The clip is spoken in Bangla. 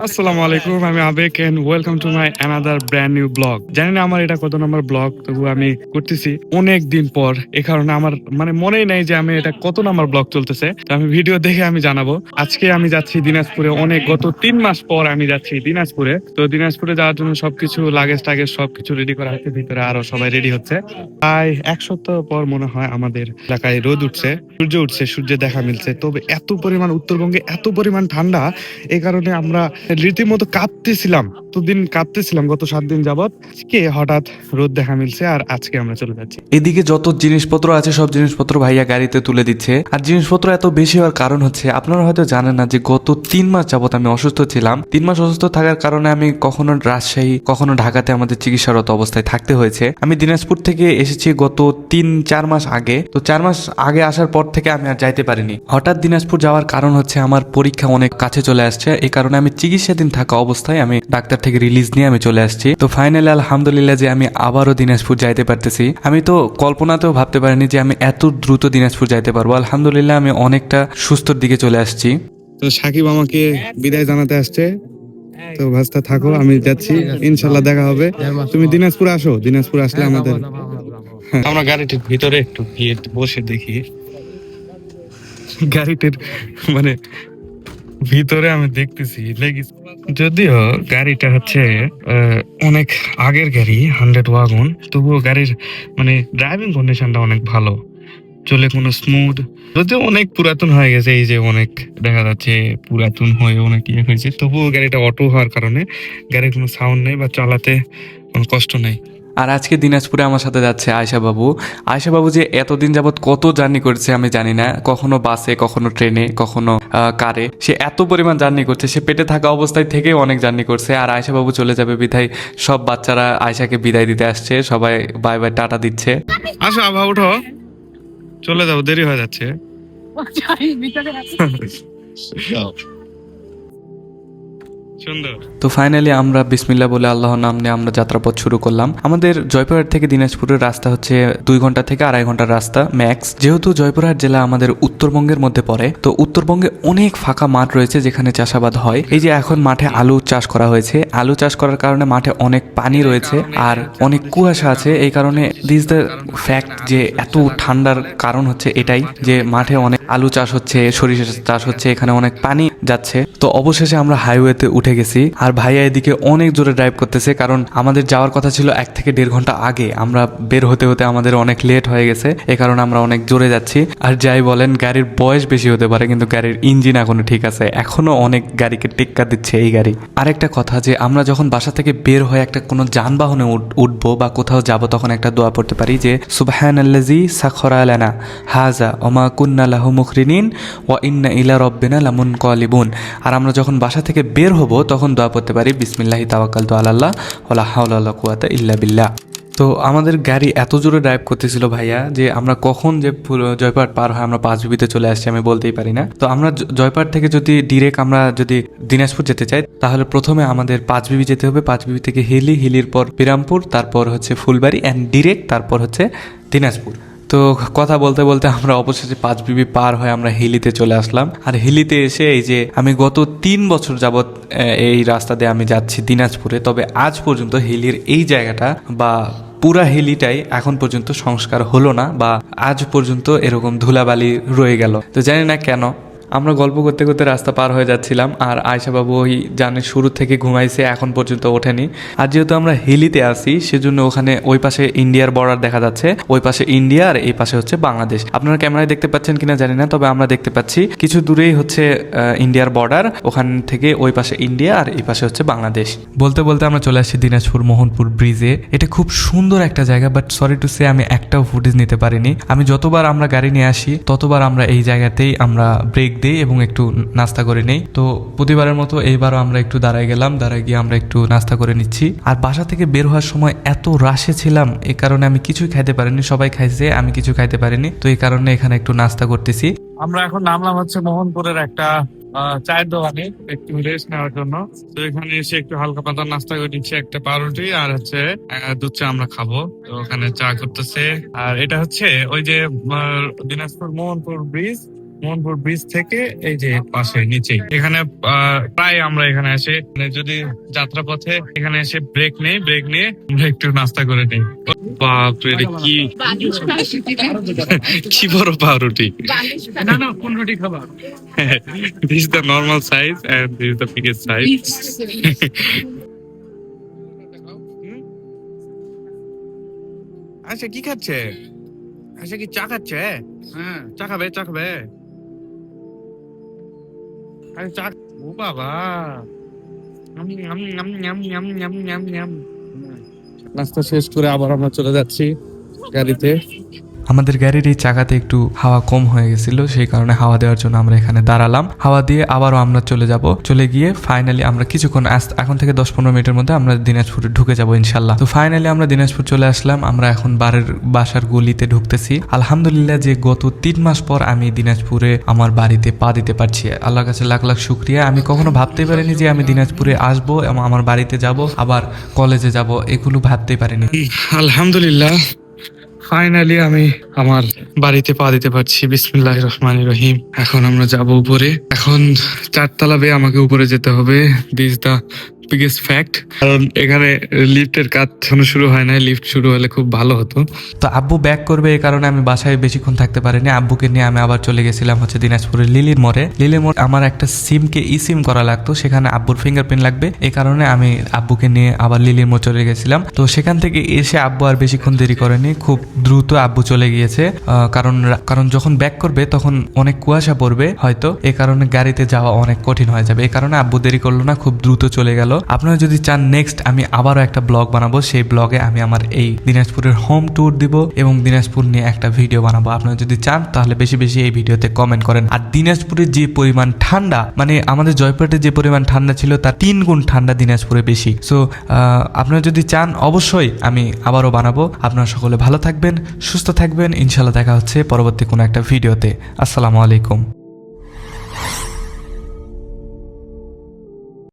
আসসালামু আলাইকুম, আমি আবেক and welcome to my another brand new blog. জানি না আমার এটা কত নম্বর ব্লগ, তবু আমি করতেছি অনেক দিন পর। এই কারণে আমার মানে মনেই নাই যে আমি এটা কত নম্বর ব্লগ চলতেছে। তো আমি ভিডিও দেখে আমি জানাবো। আজকে আমি যাচ্ছি দিনাজপুরে, অনেক গত 3 মাস পর আমি যাচ্ছি দিনাজপুরে। তো দিনাজপুরে যাওয়ার জন্য সবকিছু লাগেজ টাগেজ সবকিছু রেডি করা হচ্ছে, ভিতরে আরো সবাই রেডি হচ্ছে। প্রায় 1 সপ্তাহ পর মনে হয় আমাদের এলাকায় রোদ উঠছে, সূর্য উঠছে, সূর্যের দেখা মিলছে। তবে এত পরিমাণ উত্তরবঙ্গে এত পরিমাণ ঠান্ডা, এই কারণে আমরা রীতিমতো কাঁপতেছিলাম, দুদিন কাঁপতেছিলাম গত 7 দিন যাবত। আজকে হঠাৎ রোদ দেখা মিলছে আর আজকে আমরা চলে যাচ্ছি। এদিকে যত জিনিসপত্র আছে সব জিনিসপত্র ভাইয়া গাড়িতে তুলে দিচ্ছে। আর জিনিসপত্র এত বেশি হওয়ার কারণ হচ্ছে, আপনারা হয়তো জানেন না যে গত 3 মাস যাবত আমি অসুস্থ ছিলাম। 3 মাস অসুস্থ থাকার কারণে আমি কখনো রাজশাহী কখনো ঢাকাতে আমাদের চিকিৎসারত অবস্থায় থাকতে হয়েছে। আমি দিনাজপুর থেকে এসেছি গত 3-4 মাস আগে। তো 4 মাস আগে আসার পর থেকে আমি আর যাইতে পারিনি। হঠাৎ দিনাজপুর যাওয়ার কারণ হচ্ছে আমার পরীক্ষা অনেক কাছে চলে আসছে, এই কারণে আমি চিকিৎসাধীন থাকা অবস্থায় আমি ডাক্তার থেকে রিলিজ নিয়ে আমি চলে আসছি। তো ফাইনালি আলহামদুলিল্লাহ যে আমি আবারও দিনাজপুর যাইতে পারতেছি। আমি তো কল্পনাতেও ভাবতে পারিনি যে আমি এত দ্রুত দিনাজপুর যাইতে পারবো। আলহামদুলিল্লাহ আমি অনেকটা সুস্থর দিকে চলে আসছি। তো সাকিব আমাকে বিদায় জানাতে আসছে। তো ভাস্তা থাকো, আমি যাচ্ছি, ইনশাল্লাহ দেখা হবে। তুমি দিনাজপুর আসো, দিনাজপুর আসলে আমাদের আমরা গাড়িটির ভিতরে একটু গিয়ে বসে দেখি। গাড়িটির মানে ভিতরে আমি দেখতেছি লেগিস, যদিও গাড়িটা হচ্ছে অনেক আগের গাড়ি, 100 ওয়াগন, তবুও গাড়ির মানে ড্রাইভিং কন্ডিশনটা অনেক ভালো, চলে কোনো স্মুথ। যদিও অনেক পুরাতন হয়ে গেছে, এই যে অনেক দেখা যাচ্ছে পুরাতন হয়ে অনেক ইয়ে হয়েছে, তবুও গাড়িটা অটো হওয়ার কারণে গাড়ির কোনো সাউন্ড নেই বা চালাতে কোনো কষ্ট নেই। আর আজকে দিনাজপুরে আমার সাথে যাচ্ছে আয়শা বাবু। আয়শা বাবু যে এতদিন যাবৎ কত জার্নি করেছে আমি জানি না, কখনো বাসে, কখনো ট্রেনে, কখনো কারে। সে এত পরিমাণ জার্নি করছে, সে পেটে থাকা অবস্থায় থেকেই অনেক জার্নি করছে। আর আয়শা বাবু চলে যাবে বিধায় সব বাচ্চারা আয়শাকে বিদায় দিতে আসছে, সবাই বাই বাই টাটা দিচ্ছে। আসো আভা, উঠো, চলে যাও, দেরি হয়ে যাচ্ছে। সুন্দর। তো ফাইনালি আমরা বিসমিল্লাহ বলে আল্লাহর নাম নিয়ে আমরা যাত্রাপথ শুরু করলাম। আমাদের জয়পুরহাট থেকে দিনাজপুরের রাস্তা হচ্ছে 2 ঘন্টা থেকে 2.5 ঘন্টার রাস্তা ম্যাক্স। যেহেতু জয়পুরহাট জেলা আমাদের উত্তরবঙ্গের মধ্যে পড়ে, তো উত্তরবঙ্গে অনেক ফাঁকা মাঠ রয়েছে যেখানে চাষাবাদ হয়। এই যে এখন মাঠে আলু চাষ করা হয়েছে, আলু চাষ করার কারণে মাঠে অনেক পানি রয়েছে আর অনেক কুয়াশা আছে। এই কারণে দিস দ্য ফ্যাক্ট যে এত ঠান্ডার কারণ হচ্ছে এটাই, যে মাঠে অনেক আলু চাষ হচ্ছে, সরিষা চাষ হচ্ছে, এখানে অনেক পানি যাচ্ছে। তো অবশেষে আমরা হাইওয়েতে উঠে গেছি। আর ভাইয়া এদিকে অনেক জোরে ড্রাইভ করতেছে, কারণ আমাদের যাওয়ার কথা ছিল 1 থেকে 1.5 ঘন্টা আগে। আমরা বের হতে হতে আমাদের অনেক লেট হয়ে গেছে, এই কারণে আমরা অনেক জোরে যাচ্ছি। আর যাই বলেন, গাড়ির বয়স বেশি হতে পারে কিন্তু গাড়ির ইঞ্জিন এখনো ঠিক আছে, এখনো অনেক গাড়িকে টেক্কা দিচ্ছে এই গাড়ি। আরেকটা কথা, যে আমরা যখন বাসা থেকে বের হয়ে একটা কোনো যানবাহনে উঠবো বা কোথাও যাব, তখন একটা দোয়া পড়তে পারি যে সুবহানাল্লাযী সাখখারা লানা হাযা ওয়া মা কুন্না লাহু মুকরিনিন ওয়া ইন্না ইলা রাব্বিনা লামুনকালিবুন। আর আমরা যখন বাসা থেকে বের হব তখন দোয়া পড়তে পারি বিসমিল্লাহি তাওয়াক্কালতু আলাল্লাহ ওয়ালা হাওলা ওয়ালা কুওয়াতা ইল্লা বিল্লাহ। তো আমাদের গাড়ি এত জোরে ড্রাইভ করতেছিল ভাইয়া, যে আমরা কখন যে জয়পাট পার হয় আমরা পাঁচবিবিতে চলে আসছি আমি বলতেই পারি না। তো আমরা জয়পাট থেকে যদি ডিরেক্ট আমরা যদি দিনাজপুর যেতে চাই, তাহলে প্রথমে আমাদের পাঁচবিবি যেতে হবে। পাঁচবিবি থেকে হিলির পর বিরামপুর, তারপর হচ্ছে ফুলবাড়ি অ্যান্ড ডিরেক্ট তারপর হচ্ছে দিনাজপুর। তো কথা বলতে বলতে আমরা অবশেষে পাঁচবিবি পার হয়ে আমরা হিলিতে চলে আসলাম। আর হিলিতে এসে এই যে আমি গত 3 বছর যাবৎ এই রাস্তা দিয়ে আমি যাচ্ছি দিনাজপুরে, তবে আজ পর্যন্ত হিলির এই জায়গাটা বা পুরা হিলিটাই এখন পর্যন্ত সংস্কার হলো না, বা আজ পর্যন্ত এরকম ধুলাবালি রয়ে গেল। তো জানি না কেন। আমরা গল্প করতে করতে রাস্তা পার হয়ে যাচ্ছিলাম, আর আয়শা বাবু ওই জানে শুরু থেকে ঘুমাইছে, এখন পর্যন্ত ওঠেনি। আর যেহেতু আমরা হিলিতে আসি, সেজন্য ওখানে ওই পাশে ইন্ডিয়ার বর্ডার দেখা যাচ্ছে, ওই পাশে ইন্ডিয়া আর এই পাশে হচ্ছে বাংলাদেশ। আপনারা ক্যামেরায় দেখতে পাচ্ছেন কিনা জানি না, তবে আমরা দেখতে পাচ্ছি কিছু দূরেই হচ্ছে ইন্ডিয়ার বর্ডার, ওখান থেকে ওই পাশে ইন্ডিয়া আর এই পাশে হচ্ছে বাংলাদেশ। বলতে বলতে আমরা চলে আসছি দিনাজপুর মোহনপুর ব্রিজে। এটা খুব সুন্দর একটা জায়গা, বাট সরি টু সে আমি একটাও ফুটেজ নিতে পারিনি। আমি যতবার আমরা গাড়ি নিয়ে আসি ততবার আমরা এই জায়গাতেই আমরা ব্রেক দিই এবং একটু নাস্তা করে নেই। তো প্রতিবারের মতো এইবারও আমরা একটু দাঁড়ায় গিয়ে আমরা একটু নাস্তা করে নিচ্ছি। আর বাসা থেকে বের হওয়ার সময় এত রাশে ছিলাম, এই কারণে আমি কিছুই খাইতে পারিনি। সবাই খাইছে, আমি কিছু খাইতে পারিনি। তো এই কারণে এখানে একটু নাস্তা করতেছি। আমরা এখন নামলাম হচ্ছে মোহনপুরের একটা চায়ের দোকানে একটু রেস্ট নেওয়ার জন্য। তো এখানে এসে একটু হালকা পাতলা নাস্তা করে নিচ্ছি, একটা পাউরুটি আর হচ্ছে দুধ চা আমরা খাবো। তো ওখানে চা করতেছে। আর এটা হচ্ছে ওই যে দিনাজপুর মোহনপুর ব্রিজ, মোহনপুর ব্রিজ থেকে এই যে পাশে নিচে এখানে প্রায় আমরা এখানে এসে মানে যদি যাত্রাপথে এখানে এসে ব্রেক নিয়ে আমরা একটু নাস্তা করে নিই। বাপরে, এটা কি কি বড় পাউরুটি! না না কোন রুটি খাবার This is the normal size and this is the biggest size. আচ্ছা কি খাচ্ছে? আচ্ছা কি চা খাচ্ছে? হ্যাঁ চা খাবে? আরে চা, ও বাবা, নাস্তা শেষ করে আবার আমরা চলে যাচ্ছি গাড়িতে। আমাদের গাড়ির এই চাকাতে একটু হাওয়া কম হয়ে গেছিল, সেই কারণে হাওয়া দেওয়ার জন্য আমরা এখানে দাঁড়ালাম। হাওয়া দিয়ে আবারও আমরা চলে গিয়ে ফাইনালি আমরা কিছুক্ষণ এখন থেকে 10-15 মিনিটের মধ্যে আমরা দিনাজপুরে ঢুকে যাবো ইনশাল্লাহ। তো ফাইনালি আমরা দিনাজপুর চলে আসলাম। আমরা এখন বাসার গলিতে ঢুকতেছি। আলহামদুলিল্লাহ যে গত 3 মাস পর আমি দিনাজপুরে আমার বাড়িতে পা দিতে পারছি। আল্লাহর কাছে লাখ লাখ শুক্রিয়া। আমি কখনো ভাবতেই পারিনি যে আমি দিনাজপুরে আসবো এবং আমার বাড়িতে যাব, আবার কলেজে যাব, এগুলো ভাবতেই পারিনি। আলহামদুলিল্লাহ, ফাইনালি আমি আমার বাড়িতে পা দিতে পারছি। বিসমিল্লাহির রহমানির রহিম। এখন আমরা যাব উপরে। এখন 4 তলা বেয়ে আমাকে উপরে যেতে হবে। দিস দা বিগেস্ট ফ্যাক্ট, কারণ এখানে লিফটের কাজ এখনো শুরু হয় নাই। লিফট শুরু হলে খুব ভালো হতো। তো আব্বু ব্যাক করবে, এই কারণে আমি বাসায় বেশিক্ষণ থাকতে পারিনি। আব্বুকে নিয়ে আমি আবার চলে গেছিলাম হচ্ছে দিনাজপুরের লিলির মোড়ে। আমার একটা সিমকে ই সিম করা লাগতো, সেখানে আব্বুর ফিঙ্গারপ্রিন্ট লাগবে। এই কারণে আমি আব্বুকে নিয়ে আবার লিলির মোড় চলে গেছিলাম। তো সেখান থেকে এসে আব্বু আর বেশিক্ষণ দেরি করেনি, খুব দ্রুত আব্বু চলে গিয়েছে। কারণ যখন ব্যাক করবে তখন অনেক কুয়াশা পড়বে হয়তো, এই কারণে গাড়িতে যাওয়া অনেক কঠিন হয়ে যাবে। এই কারণে আব্বু দেরি করলো না, খুব দ্রুত চলে গেল। আপনারা যদি চান নেক্সট আমি আবারও একটা ব্লগ বানাবো, সেই ব্লগে আমি আমার এই দিনাজপুরের হোম ট্যুর দিব এবং দিনাজপুর নিয়ে একটা ভিডিও বানাবো। আপনারা যদি চান তাহলে বেশি বেশি এই ভিডিওতে কমেন্ট করেন। আর দিনাজপুরের যে পরিমাণ ঠান্ডা, মানে আমাদের জয়পুরহাটে যে পরিমাণ ঠান্ডা ছিল তার 3 গুণ ঠান্ডা দিনাজপুরে বেশি। সো আপনারা যদি চান অবশ্যই আমি আবারও বানাবো। আপনারা সকলে ভালো থাকবেন, সুস্থ থাকবেন। ইনশাল্লাহ দেখা হচ্ছে পরবর্তী কোনো একটা ভিডিওতে। আসসালামু আলাইকুম।